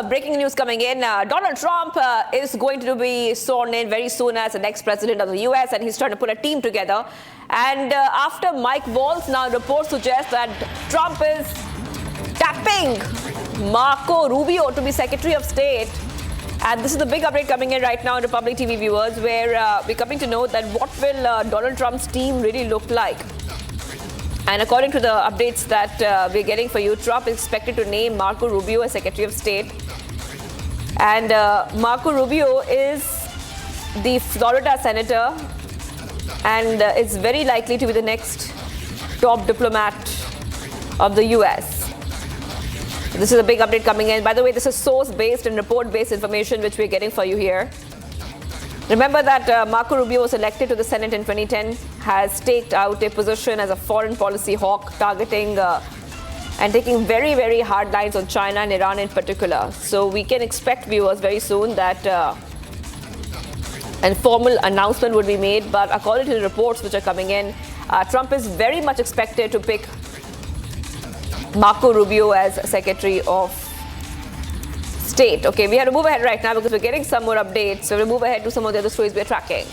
breaking news coming in. Donald Trump is going to be sworn in very soon as the next president of the US, and he's trying to put a team together. And after Mike Waltz, now reports suggest that Trump is tapping Marco Rubio to be Secretary of State. And this is the big update coming in right now, Republic TV viewers, where we're coming to know that what will Donald Trump's team really look like. And according to the updates that we're getting for you, Trump is expected to name Marco Rubio as Secretary of State. And Marco Rubio is the Florida senator and is very likely to be the next top diplomat of the US. This is a big update coming in. By the way, this is source-based and report-based information which we're getting for you here. Remember that Marco Rubio was elected to the Senate in 2010, has staked out a position as a foreign policy hawk, targeting and taking very, very hard lines on China and Iran in particular. So we can expect, viewers, very soon that a formal announcement would be made. But according to the reports which are coming in, Trump is very much expected to pick Marco Rubio as Secretary of State. Okay, we have to move ahead right now because we're getting some more updates. So we'll move ahead to some of the other stories we're tracking.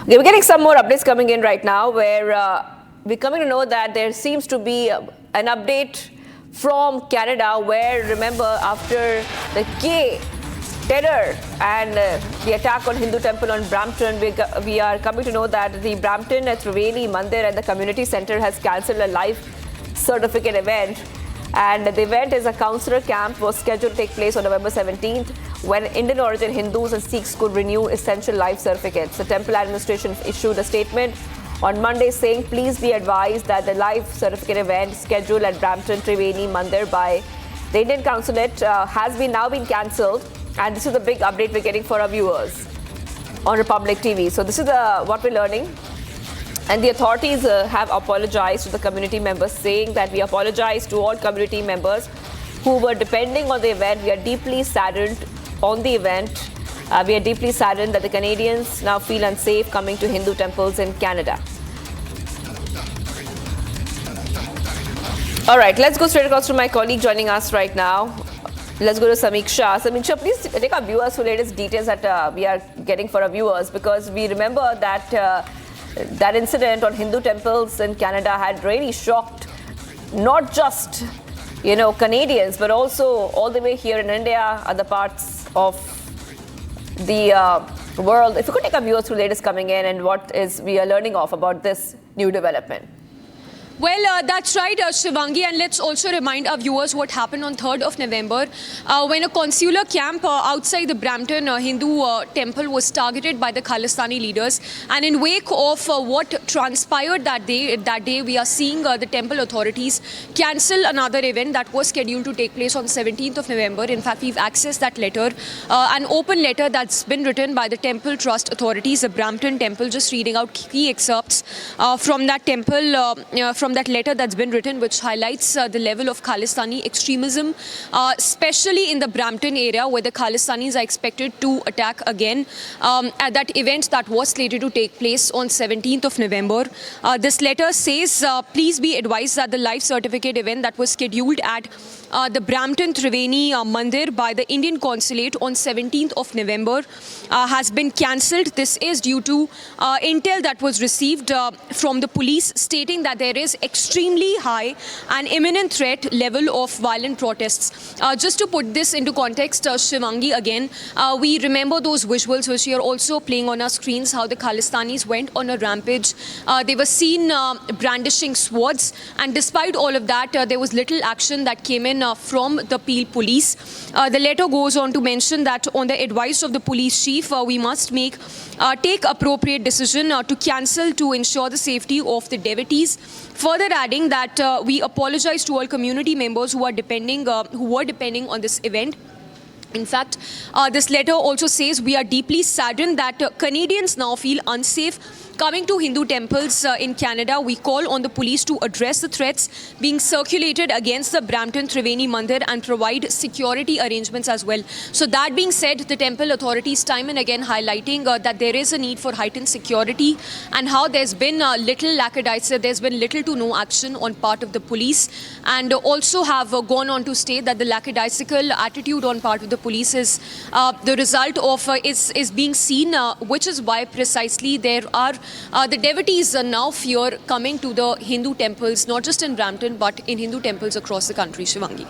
Okay, we're getting some more updates coming in right now, where we're coming to know that there seems to be an update from Canada, where, remember, after the gay terror and the attack on Hindu temple on Brampton, we are coming to know that the Brampton Triveni Mandir and the community center has cancelled a life certificate event. And the event is a counselor camp, was scheduled to take place on November 17th, when Indian origin Hindus and Sikhs could renew essential life certificates. The temple administration issued a statement on Monday saying, please be advised that the life certificate event scheduled at Brampton Triveni Mandir by the Indian consulate has now been cancelled. And this is the big update we're getting for our viewers on Republic TV. So this is what we're learning. And the authorities have apologized to the community members, saying that we apologize to all community members who were depending on the event. We are deeply saddened on the event. We are deeply saddened that the Canadians now feel unsafe coming to Hindu temples in Canada. All right, let's go straight across to my colleague joining us right now. Let's go to Samiksha. Samiksha, please take our viewers to latest details that we are getting for our viewers, because we remember that that incident on Hindu temples in Canada had really shocked not just, Canadians, but also all the way here in India, other parts of the world. If you could take our viewers through latest coming in and what is we are learning of about this new development. Well, that's right, Shivangi, and let's also remind our viewers what happened on 3rd of November when a consular camp outside the Brampton Hindu temple was targeted by the Khalistani leaders. And in wake of what transpired that day, we are seeing the temple authorities cancel another event that was scheduled to take place on 17th of November. In fact, we've accessed that letter, an open letter that's been written by the temple trust authorities, the Brampton temple, just reading out key excerpts from that temple, from that letter that's been written, which highlights the level of Khalistani extremism, especially in the Brampton area, where the Khalistanis are expected to attack again at that event that was slated to take place on 17th of November. This letter says, please be advised that the life certificate event that was scheduled at the Brampton Triveni Mandir by the Indian consulate on 17th of November has been cancelled. This is due to intel that was received from the police, stating that there is extremely high and imminent threat level of violent protests. Just to put this into context, Shivangi, again, we remember those visuals which we are also playing on our screens, how the Khalistanis went on a rampage. They were seen brandishing swords, and despite all of that, there was little action that came in from the Peel police. The letter goes on to mention that on the advice of the police chief, we must take appropriate decision to cancel to ensure the safety of the devotees. Further adding that we apologize to all community members who were depending on this event. In fact, this letter also says we are deeply saddened that Canadians now feel unsafe coming to Hindu temples in Canada, we call on the police to address the threats being circulated against the Brampton Triveni Mandir and provide security arrangements as well. So that being said, the temple authorities time and again highlighting that there is a need for heightened security and how there's been little lackadaisical, there's been little to no action on part of the police, and also have gone on to state that the lackadaisical attitude on part of the police is the result of is being seen, which is why precisely there are the devotees now fear coming to the Hindu temples, not just in Brampton but in Hindu temples across the country. Shivangi.